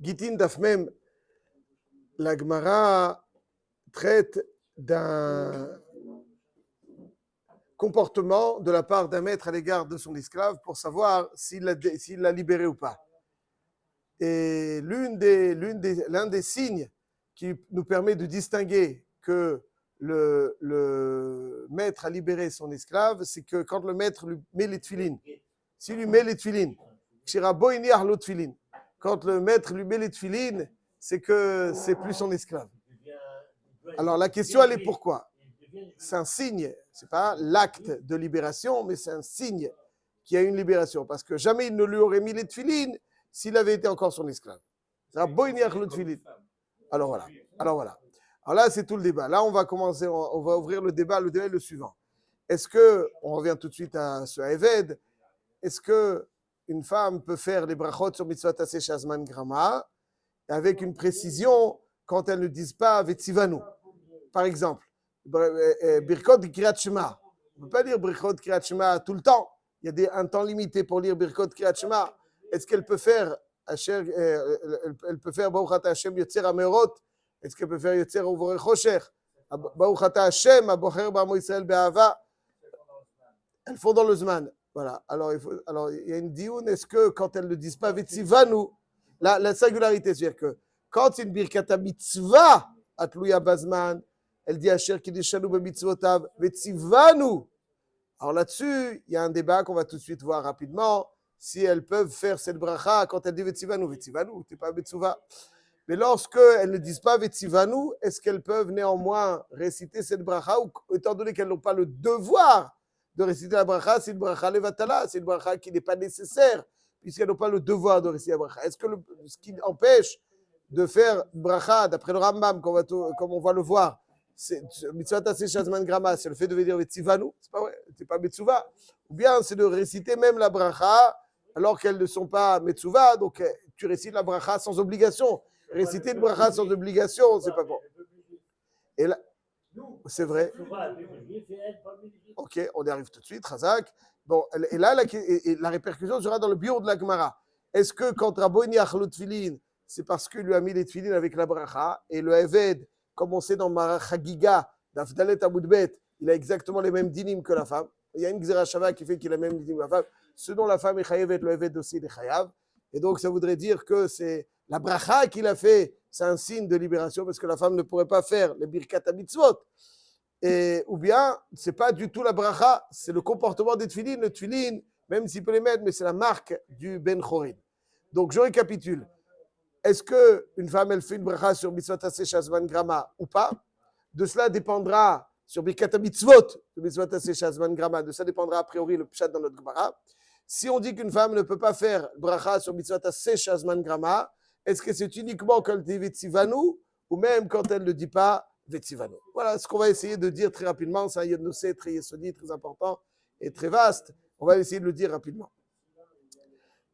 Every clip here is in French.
Gitin Dafmem, la Gemara traite d'un comportement de la part d'un maître à l'égard de son esclave pour savoir s'il l'a libéré ou pas. Et l'un des signes qui nous permet de distinguer que le maître a libéré son esclave, c'est que quand le maître lui met les tefilines, s'il lui met les tefilines, quand le maître lui met les tefilines, c'est que c'est plus son esclave. Alors la question, elle est pourquoi? C'est un signe, c'est pas l'acte de libération, mais c'est un signe qu'il y a une libération, parce que jamais il ne lui aurait mis les tefilines s'il avait été encore son esclave. Alors voilà. Alors là, c'est tout le débat. Là, on va commencer, on va ouvrir le débat. Le débat est le suivant. Est-ce que, on revient tout de suite à ce Eved, est-ce que une femme peut faire les brachot sur mitzvot aseh shazman grama avec une précision quand elles ne disent pas vetzivanu? Par exemple, birkot kriyat shema. On ne peut pas dire birkot kriyat shema tout le temps. Il y a un temps limité pour lire birkot kriyat shema. Est-ce qu'elle peut faire elle peut faire Baruch Ata Hashem Yotzer Amerot? Est-ce qu'elle peut faire Yotzer Uvorech Chosher? Baruch Ata Hashem Abocher B'Amo Yisrael Be'ava? Elles font dans le Zman. Voilà. Alors il y a une dioun. Est-ce que quand elles ne disent pas Vetzivanu, la singularité, c'est-à-dire que quand c'est une birkata mitzvah atluya bazman, elle dit Asher Kiddushanu b'mitzvotav Vetzivanu. Alors là-dessus, il y a un débat qu'on va tout de suite voir rapidement. Si elles peuvent faire cette bracha quand elles disent Vetzivanu, Vetzivanu, c'est pas Betsuva. Mais lorsque elles ne disent pas Vetzivanu, est-ce qu'elles peuvent néanmoins réciter cette bracha, ou étant donné qu'elles n'ont pas le devoir de réciter la bracha, c'est une bracha levatala, c'est une bracha qui n'est pas nécessaire, puisqu'elles n'ont pas le devoir de réciter la bracha. Est-ce que ce qui empêche de faire bracha, d'après le Rambam, comme on va le voir, mitzvot aseh shazman grama, c'est le fait de dire Vetzivanu, c'est pas vrai, c'est pas Betsuva. Ou bien c'est de réciter même la bracha alors qu'elles ne sont pas Metsuva, donc tu récites la bracha sans obligation. Réciter une bracha sans obligation, c'est pas bon. Et là, c'est vrai. Ok, on y arrive tout de suite, Razak. Bon, et là, la répercussion sera dans le bio de la Gemara. Est-ce que quand Rabbeinu Yachlut Tfilin, c'est parce qu'il lui a mis les Tfilin avec la bracha, et le Eved, comme on sait dans Marachagiga, d'Afdalet Amoudbet, il a exactement les mêmes dinim que la femme. Il y a une Gzera Shava qui fait qu'il a même dinim que la femme. Ce dont la femme est chayav, le Eved aussi il est chayav. Et donc ça voudrait dire que c'est la bracha qu'il a fait, c'est un signe de libération parce que la femme ne pourrait pas faire les birkat mitzvot. Ou bien c'est pas du tout la bracha, c'est le comportement des tefilin. Le tefilin, même s'il peut les mettre, mais c'est la marque du ben chorin. Donc je récapitule. Est-ce que une femme elle fait une bracha sur mitzvot aseh shazman grama ou pas? De cela dépendra sur birkat mitzvot, de mitzvot aseh shazman grama. De ça dépendra a priori le pshat dans notre Gemara. Si on dit qu'une femme ne peut pas faire bracha sur mitzvot aseh shazman grama, est-ce que c'est uniquement quand elle dit vetzivanu ou même quand elle ne dit pas vetzivanu? Voilà ce qu'on va essayer de dire très rapidement. C'est un yodnosé très yesodi, très important et très vaste. On va essayer de le dire rapidement.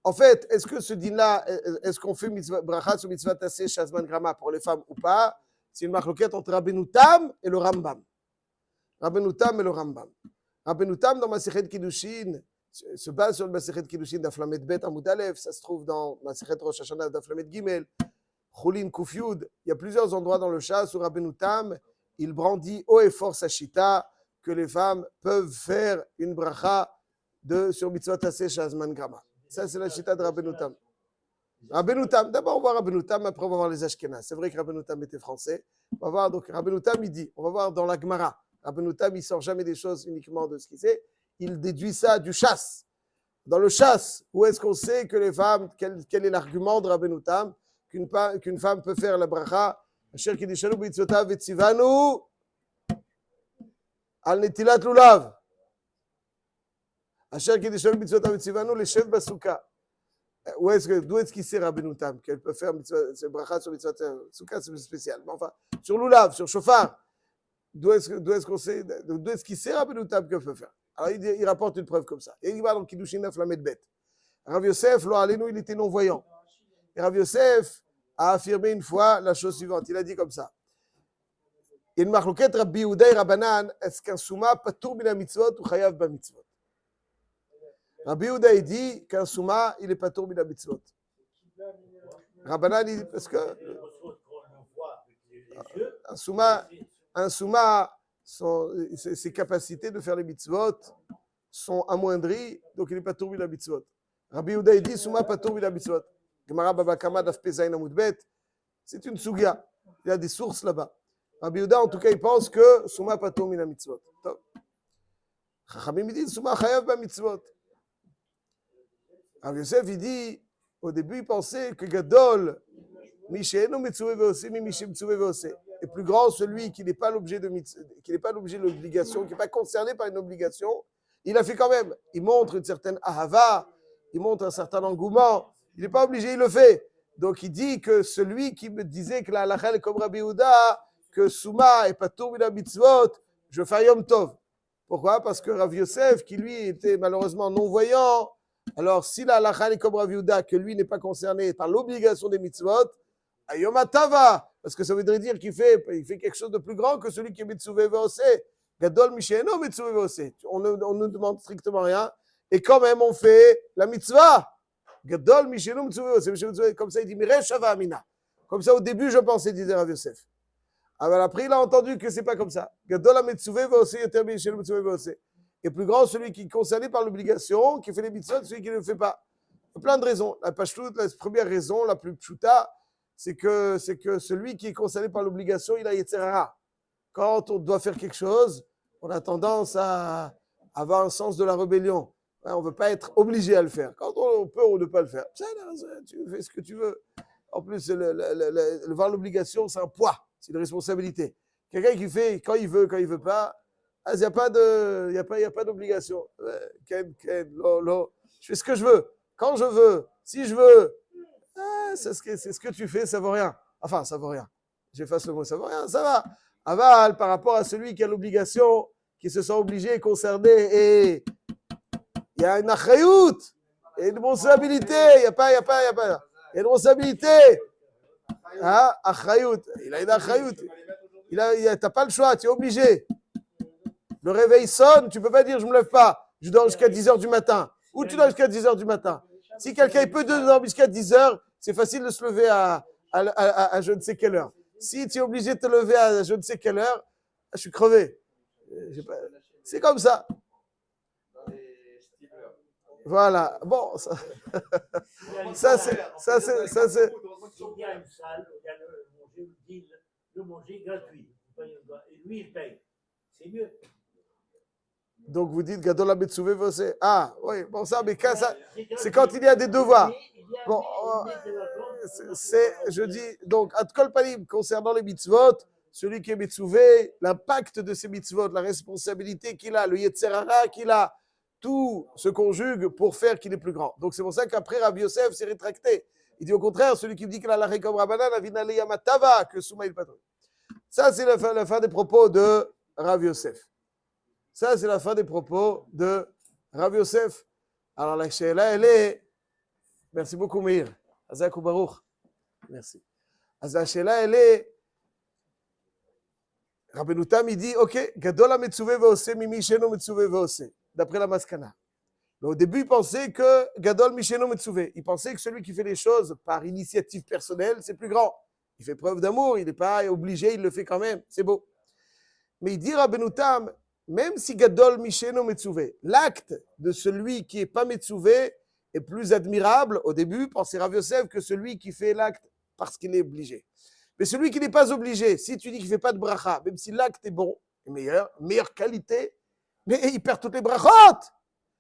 En fait, est-ce que ce din-là, est-ce qu'on fait bracha sur mitzvot aseh shazman grama pour les femmes ou pas? C'est une marloquette entre Rabbeinu Tam et le Rambam. Rabbeinu Tam et le Rambam. Rabbeinu Tam dans Masechet Kiddushin se base sur le Masechet Kiddushin d'Aflamet Bet Amud Aleph, ça se trouve dans Masechet Rosh Hashanah d'Aflamet Gimel, Choulin Kuf Yud. Il y a plusieurs endroits dans le Shas où Rabbeinu Tam, il brandit haut et fort sa chita que les femmes peuvent faire une bracha sur mitzvot aseh shazman grama. Ça, c'est la chita de Rabbeinu Tam. Rabbeinu Tam, d'abord on va voir Rabbeinu Tam, après on va voir les Ashkenaz. C'est vrai que Rabbeinu Tam était français. On va voir, donc Rabbeinu Tam, il dit, on va voir dans la Gemara. Rabbeinu Tam, il sort jamais des choses uniquement de ce qu'il sait. Il déduit ça du chasse. Dans le chasse, où est-ce qu'on sait que les femmes, quel est l'argument de Rabbeinu Tam qu'une femme peut faire la bracha Asher kiddushanu b'mitzvotav vetzivanu al netilat lulav. Asher kiddushanu b'mitzvotav vetzivanu leshev basouka. D'où est-ce qu'il sait Rabbeinu Tam qu'elle peut faire ce bracha sur mitzvot souka, c'est spécial. Mais enfin, sur lulav, sur shofar, d'où est-ce qu'on sait, d'où est-ce qu'il sait Rabbeinu Tam qu'elle peut faire? Alors il rapporte une preuve comme ça. Et il va dans Kiddushin Aflamet Bet. Rav Yosef, lo alenu, il était non-voyant. Et Rav Yosef a affirmé une fois la chose suivante. Il a dit comme ça. Il y a une marloquette Rabbi Yehuda et Rabbanan, est-ce qu'un souma patour mina mitzvot ou chayav ba mitzvot? Rabbi Yehuda dit qu'un souma, il est patour mina mitzvot. Rabbanan, parce que un souma, ses capacités de faire les mitzvot sont amoindries, donc il n'est pas tourné la mitzvot. Rabbi Yehuda, il dit souma pas tourné la mitzvot. Gemara Baba Kama Daf Pezayin Amud Bet, c'est une sugia. Il y a des sources là-bas. Rabbi Yehuda, en tout cas, il pense que souma pas tourné la mitzvot. Chachamim, il dit souma chayav ba mitzvot. Rav Yosef, il dit, au début, il pensait que Gadol, Mishenu Metsuve Veose, Mishim Metsuve Veose, est plus grand celui qui n'est pas l'objet de l'obligation, qui n'est pas concerné par une obligation. Il a fait quand même. Il montre une certaine ahava, il montre un certain engouement. Il n'est pas obligé, il le fait. Donc il dit que celui qui me disait que la halakha est comme Rabbi Yehuda, que Souma est pas tour la mitzvot, je fais Yom Tov. Pourquoi? Parce que Rav Yosef, qui lui était malheureusement non-voyant, alors si la halakha est comme Rav Yehuda, que lui n'est pas concerné par l'obligation des mitzvot, Yom Tava, parce que ça voudrait dire qu'il fait quelque chose de plus grand que celui qui est Metsuve Veose. Gadol Misheno Metsuve Veose. On ne demande strictement rien. Et quand même, on fait la mitzvah. Gadol Misheno Metsuve Veose. Comme ça, il dit Mireh Shava Amina. Comme ça, au début, je pensais, disait Rav Yosef. Alors après, il a entendu que c'est pas comme ça. Gadol Metsuve Veose, Yoter Misheno Metsuve Veose. Et plus grand, celui qui est concerné par l'obligation, qui fait les mitzvot, celui qui ne le fait pas. Il y a plein de raisons. La première raison, la plus pshuta, c'est que celui qui est concerné par l'obligation, il a Yetzerara. Quand on doit faire quelque chose, on a tendance à avoir un sens de la rébellion. On ne veut pas être obligé à le faire. Quand on peut, on ne peut pas le faire. Tu fais ce que tu veux. En plus, voir l'obligation, c'est un poids, c'est une responsabilité. Quelqu'un qui fait quand il veut pas, il n'y a pas d'obligation. Je fais ce que je veux, quand je veux, si je veux. C'est ce que tu fais, ça vaut rien. Enfin, ça vaut rien. J'efface le mot, ça vaut rien, ça va. Aval, par rapport à celui qui a l'obligation, qui se sent obligé, concerné, et il y a une achrayout, il y a une responsabilité, il y a une responsabilité. Hein, achrayout, il a une achrayout. T'as pas le choix, tu es obligé. Le réveil sonne, tu peux pas dire je me lève pas, je dors jusqu'à 10h du matin. Où tu dors jusqu'à 10h du matin? Si quelqu'un peut dormir jusqu'à 10h, c'est facile de se lever à je ne sais quelle heure. Si tu es obligé de te lever à je ne sais quelle heure, je suis crevé. C'est comme ça. Voilà. Bon, ça c'est. Il y a une salle, il y a le manger gratuit. Et lui, il paye. C'est mieux. Donc vous dites Gadol Metsuve Veose. Ah, oui, bon ça, mais ça, c'est quand il y a des devoirs. Bon, je dis, donc, Atkol Palim, concernant les mitzvot, celui qui est Metsuve, l'impact de ces mitzvot, la responsabilité qu'il a, le Yetzerara qu'il a, tout se conjugue pour faire qu'il est plus grand. Donc c'est pour ça qu'après Rabbi Yosef s'est rétracté. Il dit au contraire, celui qui dit que la laché comme Rabbanan, Avinale Yamatava, que Souma il patron. Ça, c'est la fin des propos de Rabbi Yosef. Ça, c'est la fin des propos de Rabbi Yosef. Alors la sheila, elle est... Merci beaucoup, Meir. Azakou Baruch. Merci. La sheila, elle est... Rabbeinu Tam, il dit, ok, Gadol ha-metzuve ve'oseh mimi she'eno metzuve ve'oseh, d'après la Maskana. Mais au début, il pensait que Gadol misheno metzuve. Il pensait que celui qui fait les choses par initiative personnelle, c'est plus grand. Il fait preuve d'amour, il n'est pas obligé, il le fait quand même. C'est beau. Mais il dit, Rabbeinu Tam, même si Gadol misheno metzuve, l'acte de celui qui n'est pas metzuve est plus admirable, au début, pensait Rav Yosef, que celui qui fait l'acte parce qu'il est obligé. Mais celui qui n'est pas obligé, si tu dis qu'il ne fait pas de bracha, même si l'acte est bon, meilleure qualité, mais il perd toutes les brachot.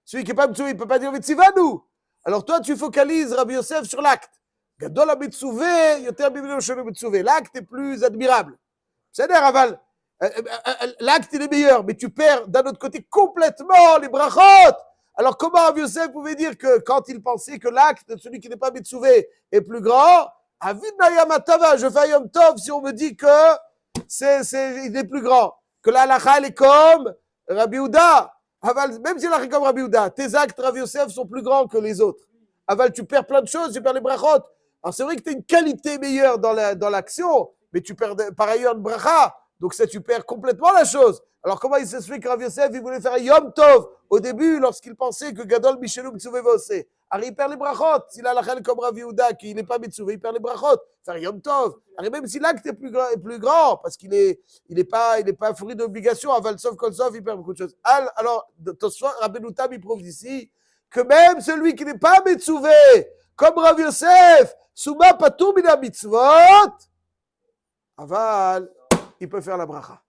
Celui qui n'est pas metzuve, il ne peut pas dire Vetzivanu. Alors toi, tu focalises, Rabbi Yosef, sur l'acte. Gadol ha-metzuve, yoter mimeno she'eno metzuve. L'acte est plus admirable. C'est-à-dire, Aval, l'acte il est meilleur, mais tu perds d'un autre côté complètement les brachot. Alors comment Rabbi Yosef pouvait dire que quand il pensait que l'acte de celui qui n'est pas metzuve est plus grand, Avidna Yamatava, je fais Yom Tov si on me dit que il est plus grand, que la halakha est comme Rabbi Yehuda. Aval, même si la halakha est comme Rabbi Yehuda, tes actes Rabbi Yosef sont plus grands que les autres. Aval, tu perds plein de choses, tu perds les brachot. Alors c'est vrai que tu as une qualité meilleure dans l'action, mais tu perds par ailleurs le bracha, donc ça tu perds complètement la chose. Alors comment il s'explique que Rabbi Yosef il voulait faire Yom Tov au début lorsqu'il pensait que Gadol Mishenu Metzuve Ve'oseh. alors il perd les brachot. S'il a la chèle comme Rav Yehuda, qu'il n'est pas mitzouvé, il perd les brachot. Faire Yom Tov. Alors même si l'acte est plus grand, parce qu'il n'est pas fruit d'obligation, aval sauf kol sauf, il perd beaucoup de choses. Alors, Rabbeinu Tam, il prouve ici que même celui qui n'est pas mitzouvé, comme Rav Yosef, Souma patur mina mitzvot, aval, il peut faire la bracha.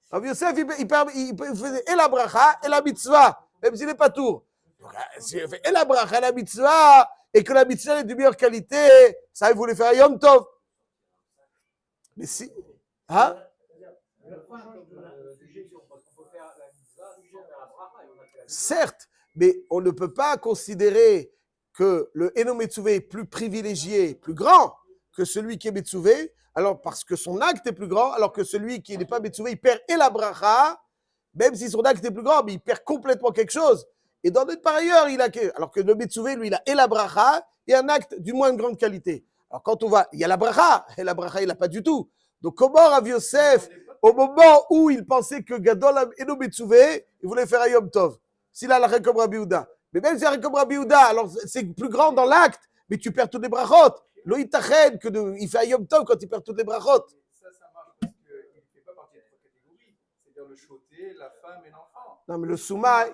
Rav Yosef, il peut faire et la bracha et la mitzvah, même s'il n'est pas tout. S'il fait et la bracha et la mitzvah, et que la mitzvah est de meilleure qualité, ça, il voulait faire Yom Tov. Mais si. Hein? Certes, mais on ne peut pas considérer que le Eno Metzuvé est plus privilégié, plus grand que celui qui est Metzuvé, alors parce que son acte est plus grand, alors que celui qui n'est pas Metzuvé, il perd et la bracha, même si son acte est plus grand, mais il perd complètement quelque chose. Et dans notre par ailleurs, il a alors que le Metzuvé, lui, il a et la bracha et un acte du moins de grande qualité. Alors quand on va, il y a la bracha, et la bracha, il n'a pas du tout. Donc comment Rav Yosef, au moment où il pensait que Gadol Eno Metzuvé, il voulait faire un Yom Tov, s'il a la règle comme Rabbi Yehuda. Mais même si la règle comme Rabbi Yehuda, alors c'est plus grand dans l'acte, mais tu perds toutes les brachot. Loïc Tachen, il fait un Yom Tov quand il perd toutes les brachot. Ça marche parce qu'il ne fait pas partie de trois catégories. C'est-à-dire le choté, la femme et l'enfant. Non, mais le Souma,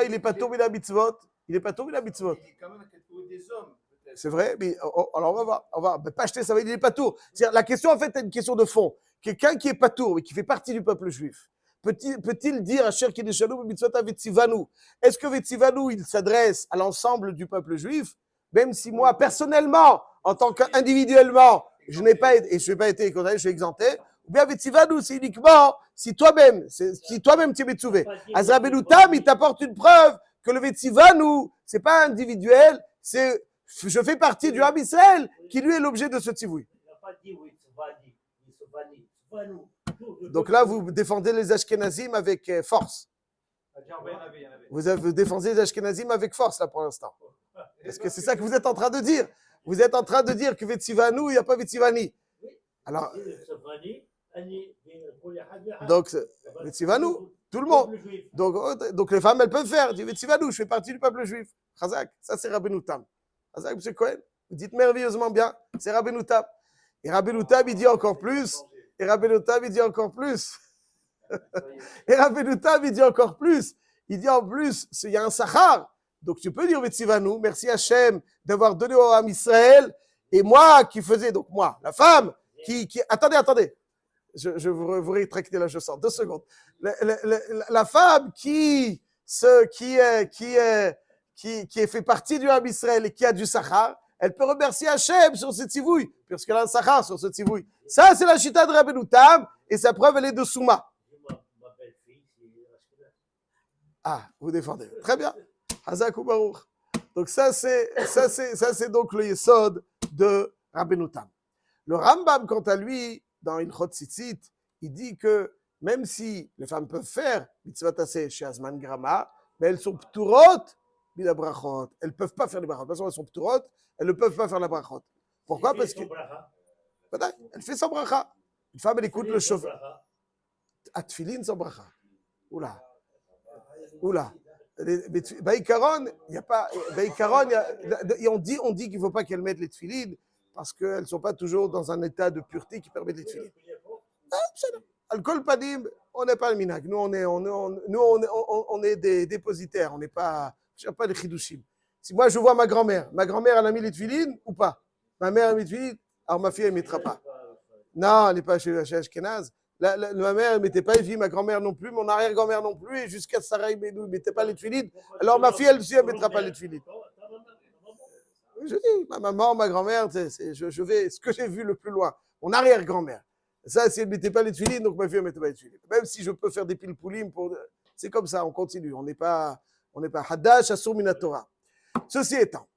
il n'est pas tombé la mitzvot. Il n'est pas tombé la mitzvot. Il est quand même la catégorie des hommes, peut-être. C'est vrai, mais alors on va voir. On va pas acheter ça, il n'est pas tour. La question, en fait, est une question de fond. Quelqu'un qui n'est pas tour, mais qui fait partie du peuple juif, peut-il dire à Cher Kideshanu mitzvot Vetzivanu? Est-ce que Vetzivanu, il s'adresse à l'ensemble du peuple juif, même si moi, personnellement, en tant qu'individuellement, je n'ai pas été, et je n'ai pas été condamné, je suis exempté, ou bien Vetzivanu, c'est uniquement si toi-même tu es Metzouvé. Rabbeinu Tam, il t'apporte une preuve que le Vetzivanu, c'est pas individuel, c'est je fais partie du Ham Israël qui lui est l'objet de ce tzivouï. Il n'a pas dit Vetzivani. Donc là, vous défendez les Ashkenazim avec force. Vous défendez les Ashkenazim avec force, là, pour l'instant. Parce que c'est ça que vous êtes en train de dire. Vous êtes en train de dire que Vetzivanu, il n'y a pas Vetzivani. Alors, donc, Vetzivanu, tout le monde. Donc les femmes, elles peuvent faire. Dit Vetzivanu, je fais partie du peuple juif. Chazak, ça c'est Rabbeinu Tam. Chazak, M. Cohen, vous dites merveilleusement bien, c'est Rabbeinu Tam. Et Rabbeinu Tam, il dit encore plus. Et Rabbeinu Tam, il dit encore plus. Et Rabbeinu Tam, il dit encore plus. Il dit en plus, il y a un Sachar. Donc tu peux dire Vetzivanu, merci Hachem d'avoir donné au Ham Israël. Et moi qui faisais, donc moi, la femme, qui attendez. Je vous rétracter là, je sors. 2 secondes. La femme qui fait partie du Ham Israël et qui a du Sachar, elle peut remercier Hachem sur ce tzivouï, puisqu'elle a un Sachar sur ce tzivouï. Ça, c'est la chita de Rabbeinu Tam, et sa preuve, elle est de Souma. Ah, vous défendez. Très bien. Hazak ou Baruch. Donc ça, c'est donc le yesod de Rabbeinu Tam. Le Rambam, quant à lui, dans Ilchot Tzitzit, il dit que même si les femmes peuvent faire mitzvot aseh chez Azman Grama, mais elles sont pturot bila brachot. Elles ne peuvent pas faire les brachot. De toute façon, elles sont pturot, elles ne peuvent pas faire la brachot. Pourquoi? Parce que elle fait son bracha. Une femme, elle écoute le chauffeur. Atfilin sans bracha. Oula. Baïkaron, il n'y a pas. Baïkaron, on dit qu'il ne faut pas qu'elles mettent les tfilines parce qu'elles ne sont pas toujours dans un état de pureté qui permet de les tfilines. Alcool padim, on n'est pas le minag. Nous, on est des dépositaires. On n'est pas. Je ne pas les chidushim. Si moi, je vois ma grand-mère, elle a mis les tfilines ou pas? Ma mère a mis les tfilines, alors ma fille, elle ne mettra pas. Non, elle n'est pas chez Ashkenaz. Ma mère, elle ne mettait pas les filles, ma grand-mère non plus, mon arrière-grand-mère non plus, et jusqu'à Sarah Benou, elle ne mettait pas les tfilines. Alors ma fille, elle aussi, elle ne mettra pas les tfilines. Je dis, ma maman, ma grand-mère, je vais ce que j'ai vu le plus loin. Mon arrière-grand-mère. Ça, si elle ne mettait pas les tfilines, donc ma fille, elle ne mettait pas les tfilines. Même si je peux faire des piles poulim, c'est comme ça, on continue. On n'est pas Hadash, Asur Minatora. Ceci étant,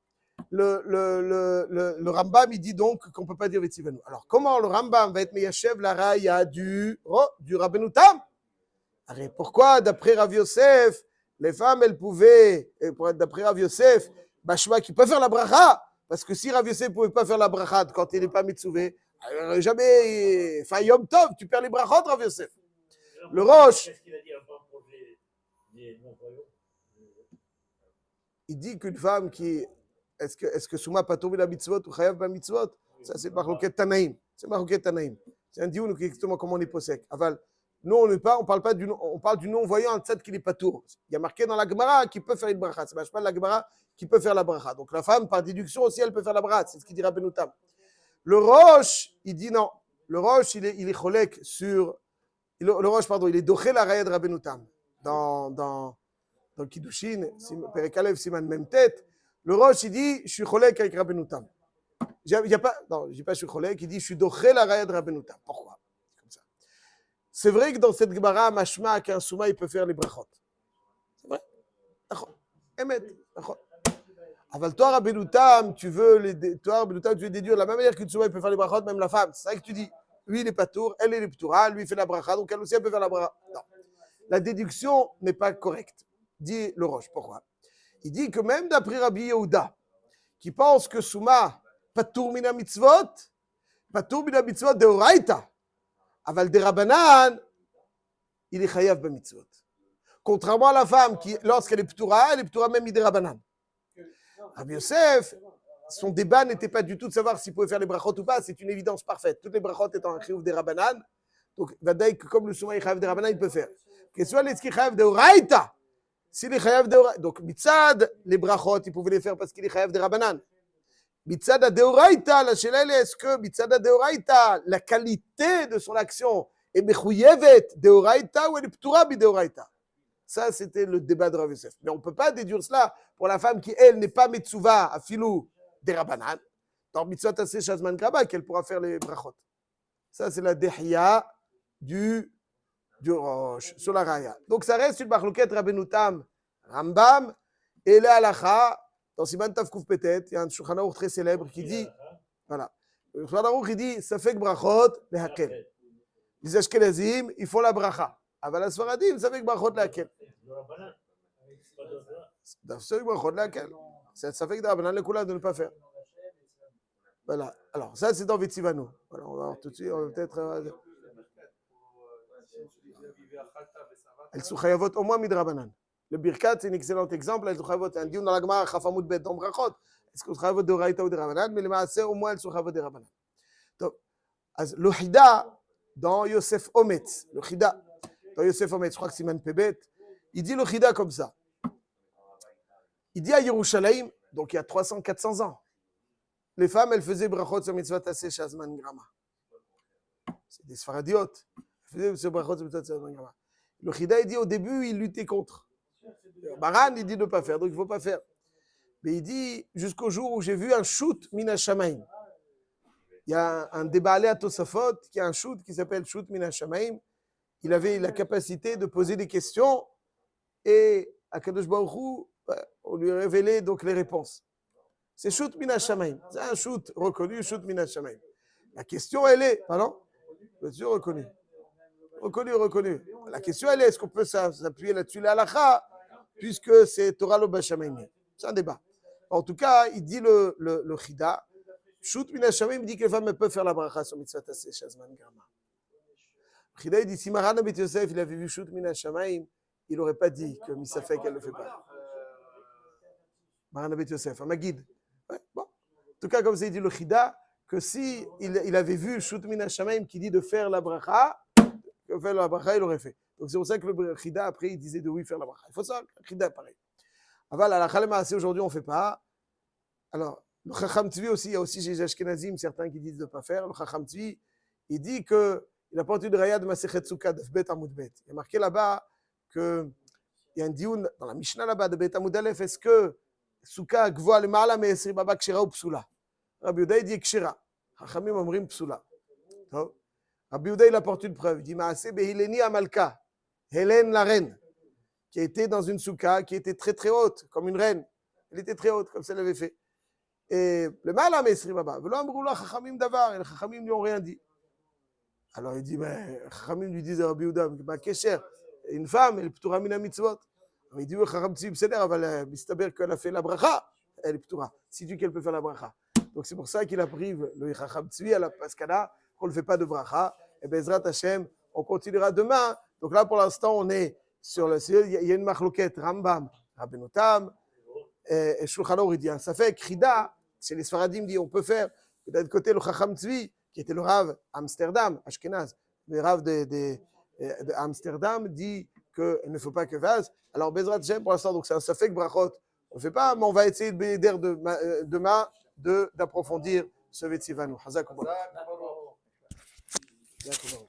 le Rambam, il dit donc qu'on ne peut pas dire Vetzivanu. Alors, comment le Rambam va être Meyashev la raya du Rabbeinu Tam? Pourquoi, d'après Rav Yosef, les femmes, elles pouvaient, d'après Rav Yosef, Bashma qui peut faire la bracha? Parce que si Rav Yosef ne pouvait pas faire la bracha quand il n'est pas mitzouvé, jamais, enfin Yom Tov, tu perds les brachot, Rav Yosef. Le Roche. Qu'est-ce qu'il a dit avant pour les non-voyants? il dit qu'une femme qui... Est-ce que Souma Patour la mitzvot ou Chayav ba mitzvot? Ça, c'est Marloket Tanaïm. C'est Marloket Tanaïm. C'est un dioun qui exactement comment on est posek. Aval, nous, on parle pas du non, on parle du non-voyant en tzad qui n'est pas tour. Il y a marqué dans la Gemara qui peut faire une bracha. Ça ne marche pas la Gemara qui peut faire la bracha. Donc la femme, par déduction aussi, elle peut faire la bracha. C'est ce qu'il dit Rabbeinu Tam. Le Roche, il dit non. Le Roche, il est cholek sur. Le Roche, pardon, il est doché la raya de Rabbeinu Tam. Dans Kiddushin, Perek Alev, Siman, même tête. Le Roche, il dit je suis cholek avec Rabbeinu Tam. Il y a pas, non, je ne dis pas je suis cholek, il dit je suis doché la raya de Rabbeinu Tam. Pourquoi? C'est vrai que dans cette Gemara, mashma qu'un souma il peut faire les brachot. C'est vrai. Emet. Aval toi Rabbeinu Tam, tu veux déduire de la même manière qu'une souma il peut faire les brachot, même la femme. C'est vrai que tu dis, lui il est patour, elle est ptoura, lui il fait la bracha, donc elle aussi elle peut faire la bracha. Non. La déduction n'est pas correcte. Dit le Roche. Pourquoi? Il dit que même d'après Rabbi Yehuda, qui pense que souma patour mina mitzvot de oraita. Aval de Rabbanan, il est chayav ba mitzvot. Contrairement à la femme qui, lorsqu'elle est ptoura même de Rabbanan. Rabbi Yosef, son débat n'était pas du tout de savoir s'il pouvait faire les brachot ou pas, c'est une évidence parfaite. Toutes les brachot étant un chiyuv de Rabbanan, donc vadaï que comme le souma est chayav de Rabbanan, il peut faire. Question est-ce qu'il est chayav de oraita? S'il est chayav de oraita, donc mitzad, les brachot, il pouvait les faire parce qu'il est chayav de Rabbanan. Mitzad deoraita, la shelele, est-ce que mitzad deoraita, la qualité de son action est mechouyevet deoraita ou elle est ptura bi deoraita? Ça, c'était le débat de Rav Yosef. Mais on ne peut pas déduire cela pour la femme qui, elle, n'est pas metzuva à filou des rabanan. Dans mitzvot aseh shazman graba, qu'elle pourra faire les brachot. Ça, c'est la dehya du Roche, sur la raya. Donc, ça reste une marloquette Rabbeinu Tam, Rambam, et le halacha. Dans Siman Tavkouf peut-être, il y a un Shulchan Aruch très célèbre qui dit, voilà, le Shulchan Aruch il dit, ça fait que brachot le hakel. Les Ashkenazim, ils font la bracha. Aval la Sfaradim, ça fait que brachot le hakel. Ça fait que brachot le hakel. Ça fait que d'Abanan le Kula de ne pas faire. Voilà. Alors, ça c'est dans Vetsivanu. Voilà, on va voir tout de suite, on va peut-être. Elles sont chayavot au moins midrabanan. Le Birkat, c'est un excellent exemple. Elles sont chayavot. Un dieu dans la Gemara, Chafamut Bet, dans Brachot. Est-ce qu'on chayavot de Raïta ou de Rabanan? Mais les Maaseh, au moins, elles sont chayavot de Rabanan. Donc, le Hida, dans Yosef Ometz, le Hida, dans Yosef Ometz, je crois que c'est Siman Pebet, il dit le Hida comme ça. Il dit à Yerushalayim, donc il y a 300-400 ans, les femmes, elles faisaient Brachot sur Mitzvot Aseh Shazman Grama. C'est des Sfaradiotes. Elles faisaient ce Brachot sur Mitzvot Shazman Grama. Le Hida, il dit au début, il luttait contre. Baran, il dit de ne pas faire, donc il ne faut pas faire. Mais il dit, jusqu'au jour où j'ai vu un shoot mina shamaim. Il y a un débalé à Tosafot, qui a un shoot qui s'appelle shoot mina shamaim. Il avait la capacité de poser des questions et à Kadosh Baruch Hu, on lui révélait donc les réponses. C'est shoot mina shamaim. C'est un shoot reconnu, shoot mina shamaim. La question, elle est, pardon? Bien sûr, reconnu. Reconnu. La question, elle est, est-ce qu'on peut s'appuyer là-dessus, la halakha, puisque c'est Torah lo b'shamayim. C'est un débat. En tout cas, il dit le Chida, Shoot min hashamim, il dit que les femmes peuvent faire la bracha sur mitzvot aseh shazman grama. Le Chida, il dit, si Maran Abit Yosef, il avait vu Shoot min hashamim, il n'aurait pas dit que Misafek, elle ne le fait pas. Maran Abit Yosef, un Magid. Ouais, bon. En tout cas, comme ça, il dit le Chida, que si il avait vu Shoot min hashamim qui dit de faire la bracha, il aurait fait. Donc c'est pour ça que le Chida, après, il disait de oui faire la bracha. Il faut ça, le Chida, pareil. Aval, à la Chalema, aujourd'hui, on ne fait pas. Alors, le Chacham Tzvi aussi, il y a aussi chez Ashkenazim, certains qui disent de ne pas faire. Le Chacham Tzvi, il dit qu'il n'a pas entendu de Raya de Masechet Sukkah, de Bet Amud Bet. Il y a marqué là-bas qu'il y a un dioun dans la Mishnah là-bas de Bet Amud Aleph, est-ce que Sukkah Gvoa le Ma'ala Me'esri Baba Kshira ou Psula? Rabbi Yehuda, il dit Kshira. Chachamim omrim Psula. Rabbi Yehuda, il apporte une preuve. Il dit Maaseh Behileni Amalka, Hélène la reine, qui a été dans une soukha qui était très très haute, comme une reine. Elle était très haute, comme ça elle avait fait. Et le Ma'ala Me'esri Baba, Velo Amrou la Chachamim Davar, et les Chachamim lui ont rien dit. Alors il dit, mais Chachamim lui disent à Rabbi Yehuda, ma Kesher, une femme, elle est p'tura mina mitzvot. Il dit, oui, Chacham Tzvi, c'est-à-dire, il s'avér qu'elle a fait la bracha, elle est p'tura. Si tu qu'elle peut faire la bracha. Donc c'est pour ça qu'il a pris le Chacham Tzvi à la Paskana, qu'on ne fait pas de bracha. Et Bezrat Hashem, on continuera demain. Donc là, pour l'instant, on est sur le. Il y a une machloquette, Rambam, Rabbeinu Tam, et Shulchan Aruch, il dit un Safek, Chida, chez les Sfaradim, dit on peut faire. D'un côté, le Chacham Tzvi, qui était le Rav Amsterdam, Ashkenaz, le Rav de Amsterdam, dit qu'il ne faut pas que vase. Alors, Bezrat Hashem, pour l'instant, donc c'est un Safek Brachot. On ne fait pas, mais on va essayer demain d'approfondir ce Vetsivanu. Hazak Baruch. Hazak Baruch.